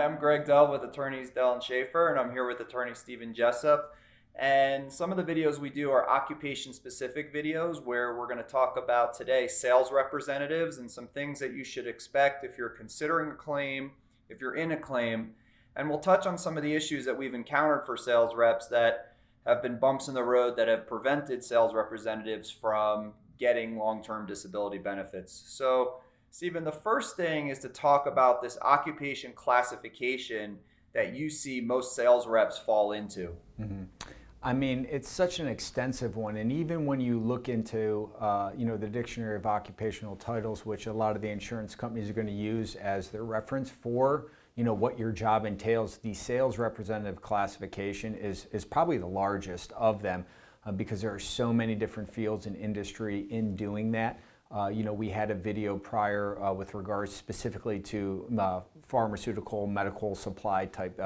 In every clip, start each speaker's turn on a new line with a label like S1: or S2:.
S1: I'm Greg Dell with attorneys Dell and Schaefer, and I'm here with attorney Stephen Jessup. And some of the videos we do are occupation specific videos where we're going to talk about today sales representatives and some things that you should expect if you're considering a claim, if you're in a claim. And we'll touch on some of the issues that we've encountered for sales reps that have been bumps in the road that have prevented sales representatives from getting long term disability benefits. So, Stephen, the first thing is to talk about this occupation classification that you see most sales reps fall into.
S2: Mm-hmm. I mean, it's such an extensive one, and even when you look into, the Dictionary of Occupational Titles, which a lot of the insurance companies are going to use as their reference for, what your job entails, the sales representative classification is probably the largest of them because there are so many different fields and industry in doing that. We had a video prior with regards specifically to pharmaceutical, medical supply type,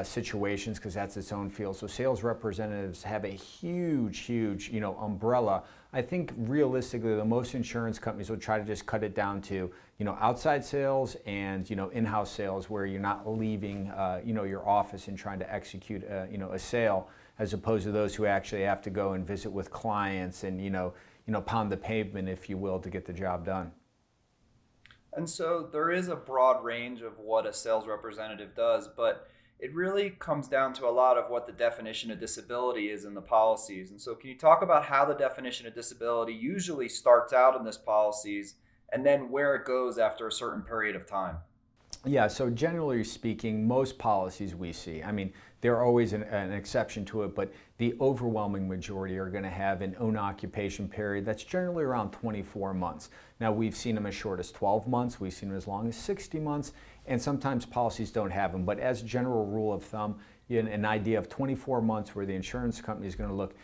S2: situations because that's its own field. So sales representatives have a huge, umbrella. I think realistically, the most insurance companies will try to just cut it down to, outside sales and, in-house sales where you're not leaving, your office and trying to execute, a sale, as opposed to those who actually have to go and visit with clients and, pound the pavement, if you will, to get the job done.
S1: And so there is a broad range of what a sales representative does, but it really comes down to a lot of what the definition of disability is in the policies. And so can you talk about how the definition of disability usually starts out in this policies and then where it goes after a certain period of time?
S2: Yeah, so generally speaking, most policies we see, I mean, there are always an exception to it, but the overwhelming majority are going to have an own occupation period that's generally around 24 months. Now, we've seen them as short as 12 months, we've seen them as long as 60 months, and sometimes policies don't have them. But as a general rule of thumb, an idea of 24 months where the insurance company is going to look,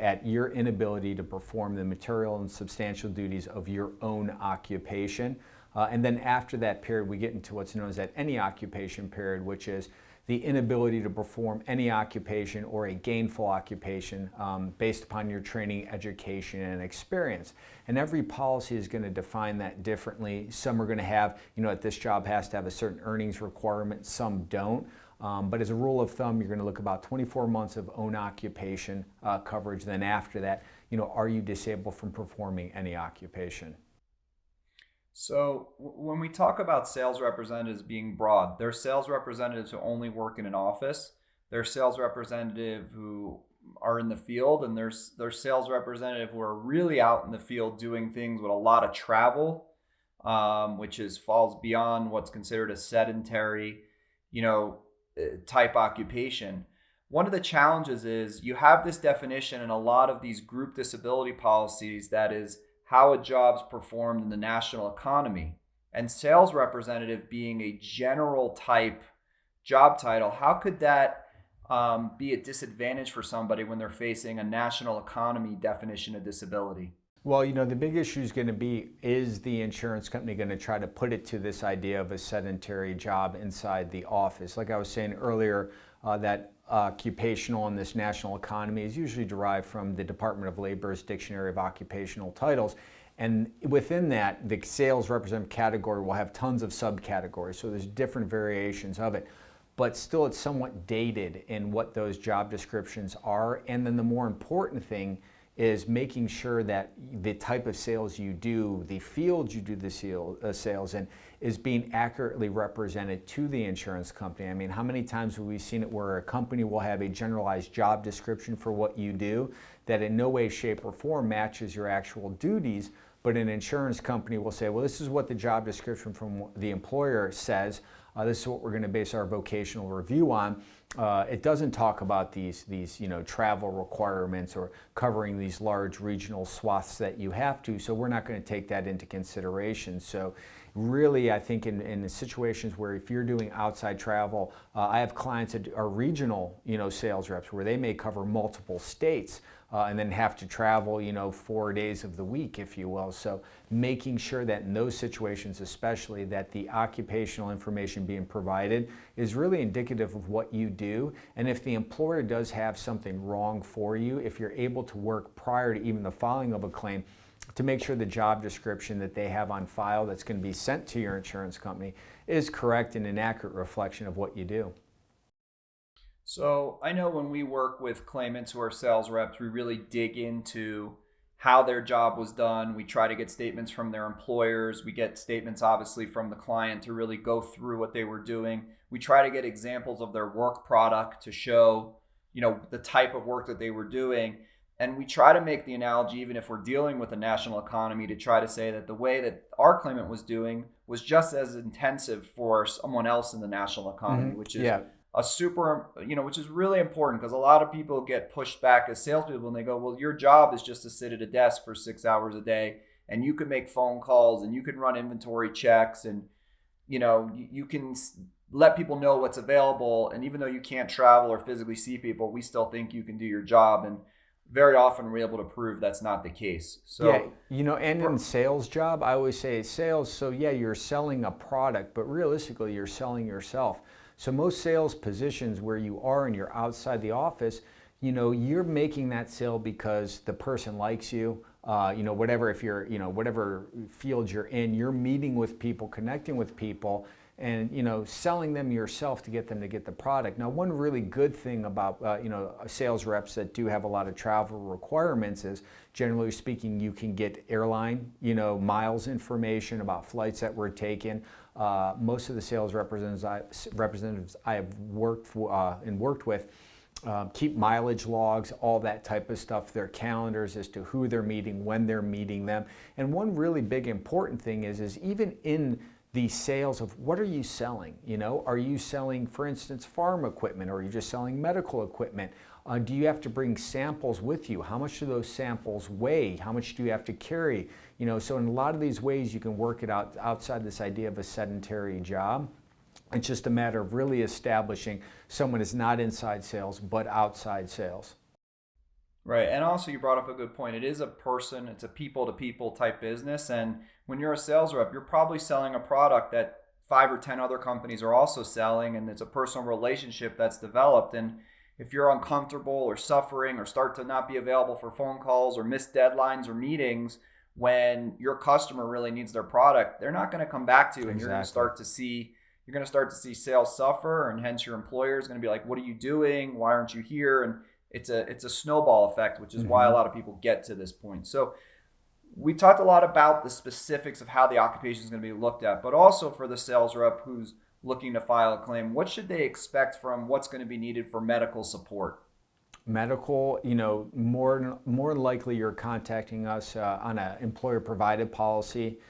S2: at your inability to perform the material and substantial duties of your own occupation. And then after that period, we get into what's known as that any occupation period, which is the inability to perform any occupation or a gainful occupation based upon your training, education, and experience. And every policy is going to define that differently. Some are going to have, that this job has to have a certain earnings requirement, some don't. But as a rule of thumb, you're going to look about 24 months of own occupation coverage. Then after that, are you disabled from performing any occupation?
S1: So when we talk about sales representatives being broad, there's sales representatives who only work in an office. There's sales representatives who are in the field, and there's sales representatives who are really out in the field doing things with a lot of travel, which falls beyond what's considered a sedentary, type occupation. One of the challenges is you have this definition in a lot of these group disability policies that is how a job's performed in the national economy. And sales representative being a general type job title, how could that be a disadvantage for somebody when they're facing a national economy definition of disability?
S2: Well, the big issue is going to be, is the insurance company going to try to put it to this idea of a sedentary job inside the office? Like I was saying earlier, that occupational in this national economy is usually derived from the Department of Labor's Dictionary of Occupational Titles. And within that, the sales representative category will have tons of subcategories. So there's different variations of it. But still, it's somewhat dated in what those job descriptions are. And then the more important thing is making sure that the type of sales you do, the field you do the sales in, is being accurately represented to the insurance company. I mean, how many times have we seen it where a company will have a generalized job description for what you do that in no way, shape, or form matches your actual duties, but an insurance company will say, well, this is what the job description from the employer says. This is what we're going to base our vocational review on. It doesn't talk about these travel requirements or covering these large regional swaths that you have to, so we're not going to take that into consideration. So really, I think in the situations where if you're doing outside travel, I have clients that are regional sales reps where they may cover multiple states and then have to travel 4 days of the week, if you will. So making sure that in those situations especially that the occupational information being provided is really indicative of what you do. And if the employer does have something wrong for you, if you're able to work prior to even the filing of a claim, to make sure the job description that they have on file that's going to be sent to your insurance company is correct and an accurate reflection of what you do.
S1: So I know when we work with claimants who are sales reps, we really dig into how their job was done. We try to get statements from their employers. We get statements, obviously, from the client to really go through what they were doing. We try to get examples of their work product to show, the type of work that they were doing. And we try to make the analogy, even if we're dealing with a national economy, to try to say that the way that our claimant was doing was just as intensive for someone else in the national economy, which is
S2: Yeah.
S1: a super, which is really important because a lot of people get pushed back as salespeople and they go, well, your job is just to sit at a desk for 6 hours a day and you can make phone calls and you can run inventory checks and, you can let people know what's available. And even though you can't travel or physically see people, we still think you can do your job. And very often we're able to prove that's not the case. So,
S2: yeah, and in sales job, I always say sales. So yeah, you're selling a product, but realistically, you're selling yourself. So most sales positions where you are and you're outside the office, you're making that sale because the person likes you. Whatever, if you're, whatever field you're in, you're meeting with people, connecting with people, and selling them yourself to get them to get the product. Now, one really good thing about sales reps that do have a lot of travel requirements is, generally speaking, you can get airline miles information about flights that were taken. Most of the sales representatives I have worked with keep mileage logs, all that type of stuff, their calendars as to who they're meeting, when they're meeting them. And one really big important thing is even in the sales of what are you selling? Are you selling, for instance, farm equipment, or are you just selling medical equipment? Do you have to bring samples with you? How much do those samples weigh? How much do you have to carry? So in a lot of these ways, you can work it out outside this idea of a sedentary job. It's just a matter of really establishing someone is not inside sales, but outside sales.
S1: right. And also, you brought up a good point. It is it's a people to people type business. And when you're a sales rep, you're probably selling a product that 5 or 10 other companies are also selling, and it's a personal relationship that's developed. And if you're uncomfortable or suffering or start to not be available for phone calls or miss deadlines or meetings when your customer really needs their product, they're not going to come back to you, and
S2: Exactly.
S1: you're going to start to see sales suffer, and hence your employer is going to be like, what are you doing? Why aren't you here? And it's a snowball effect, which is why a lot of people get to this point. So we talked a lot about the specifics of how the occupation is going to be looked at, but also for the sales rep who's looking to file a claim, what should they expect from what's going to be needed for medical support?
S2: Medical, more likely you're contacting us on an employer provided policy.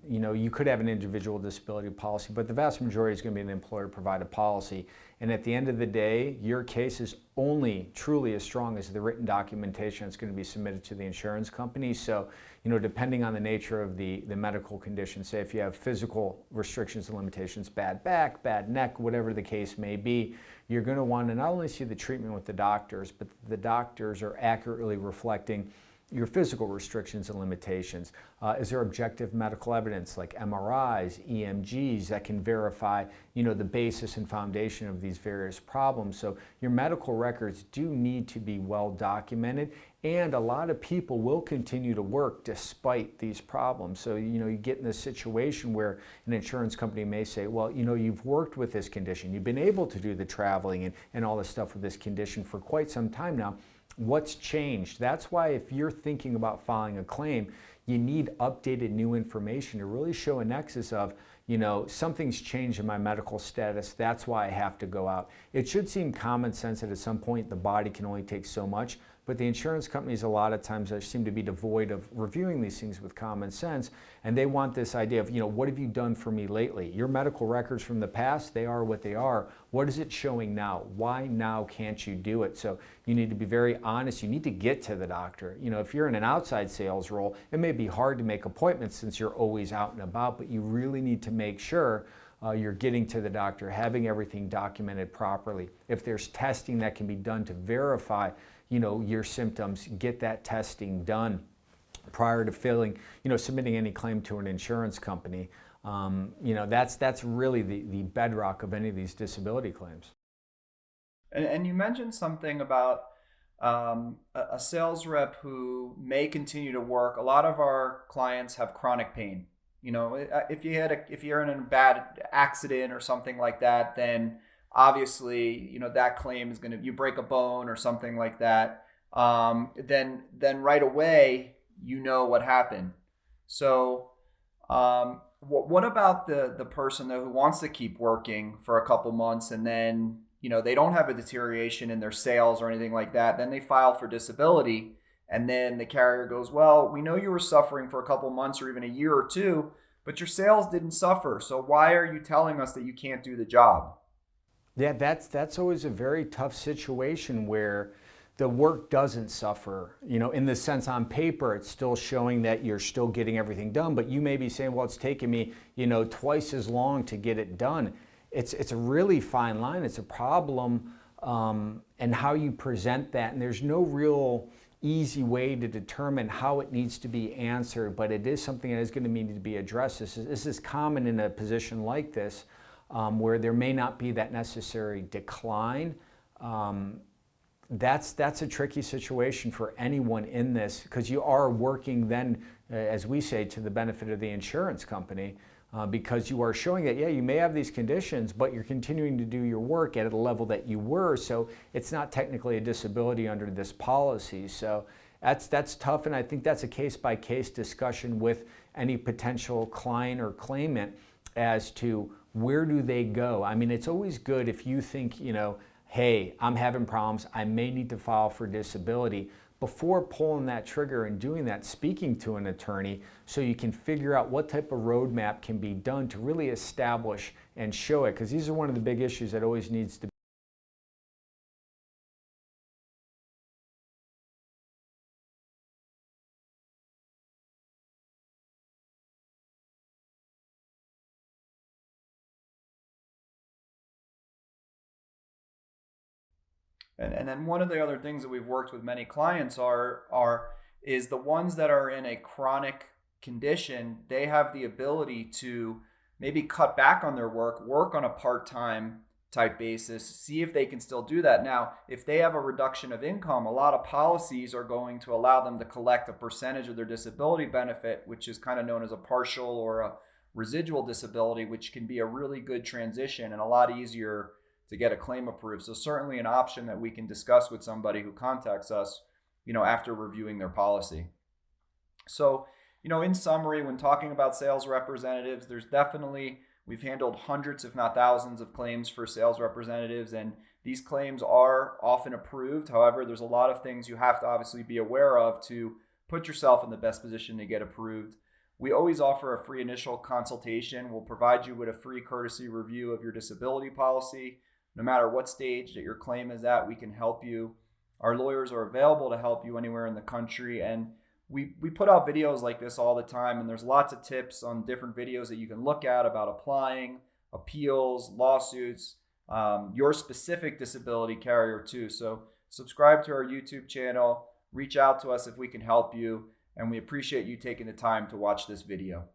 S2: You could have an individual disability policy, but the vast majority is going to be an employer provided policy. And at the end of the day, your case is only truly as strong as the written documentation that's going to be submitted to the insurance company. So, depending on the nature of the medical condition, say if you have physical restrictions and limitations, bad back, bad neck, whatever the case may be, you're going to want to not only see the treatment with the doctors, but the doctors are accurately reflecting your physical restrictions and limitations. Is there objective medical evidence like MRIs, EMGs that can verify, the basis and foundation of these various problems? So your medical records do need to be well documented, and a lot of people will continue to work despite these problems. So, you get in a situation where an insurance company may say, well, you've worked with this condition, you've been able to do the traveling and all this stuff with this condition for quite some time now. What's changed? That's why if you're thinking about filing a claim, you need updated new information to really show a nexus of, something's changed in my medical status. That's why I have to go out. It should seem common sense that at some point the body can only take so much, but the insurance companies a lot of times seem to be devoid of reviewing these things with common sense, and they want this idea of, what have you done for me lately? Your medical records from the past, they are what they are. What is it showing now? Why now can't you do it? So you need to be very honest. You need to get to the doctor. If you're in an outside sales role, it may be hard to make appointments since you're always out and about, but you really need to make sure you're getting to the doctor, having everything documented properly. If there's testing that can be done to verify, your symptoms, get that testing done prior to submitting any claim to an insurance company. That's really the bedrock of any of these disability claims.
S1: And you mentioned something about A sales rep who may continue to work. A lot of our clients have chronic pain. You know, if you're in a bad accident or something like that, then obviously, you know, that claim is going to, you break a bone or something like that, then right away you know what happened. So what about the person though who wants to keep working for a couple months, and then you know they don't have a deterioration in their sales or anything like that? Then they file for disability, and then the carrier goes, "Well, we know you were suffering for a couple months or even a year or two, but your sales didn't suffer. So why are you telling us that you can't do the job?"
S2: Yeah, that's always a very tough situation where the work doesn't suffer. You know, in the sense on paper, it's still showing that you're still getting everything done, but you may be saying, well, it's taking me, you know, twice as long to get it done. It's a really fine line. It's a problem, and how you present that. And there's no real easy way to determine how it needs to be answered, but it is something that is going to need to be addressed. This is common in a position like this, where there may not be that necessary decline. That's a tricky situation for anyone in this, because you are working then, as we say, to the benefit of the insurance company, because you are showing that, yeah, you may have these conditions, but you're continuing to do your work at a level that you were, so it's not technically a disability under this policy. So that's tough, and I think that's a case-by-case discussion with any potential client or claimant as to where do they go. I mean, it's always good if you think, you know, hey, I'm having problems, I may need to file for disability. Before pulling that trigger and doing that, speaking to an attorney so you can figure out what type of roadmap can be done to really establish and show it, because these are one of the big issues that always needs to be.
S1: And then one of the other things that we've worked with many clients are is the ones that are in a chronic condition, they have the ability to maybe cut back on their work, work on a part-time type basis, see if they can still do that. Now, if they have a reduction of income, a lot of policies are going to allow them to collect a percentage of their disability benefit, which is kind of known as a partial or a residual disability, which can be a really good transition and a lot easier to get a claim approved. So certainly an option that we can discuss with somebody who contacts us, you know, after reviewing their policy. So, you know, in summary, when talking about sales representatives, there's definitely, we've handled hundreds, if not thousands, of claims for sales representatives, and these claims are often approved. However, there's a lot of things you have to obviously be aware of to put yourself in the best position to get approved. We always offer a free initial consultation. We'll provide you with a free courtesy review of your disability policy. No matter what stage that your claim is at, we can help you. Our lawyers are available to help you anywhere in the country. And we put out videos like this all the time, and there's lots of tips on different videos that you can look at about applying, appeals, lawsuits, your specific disability carrier too. So subscribe to our YouTube channel, reach out to us if we can help you, and we appreciate you taking the time to watch this video.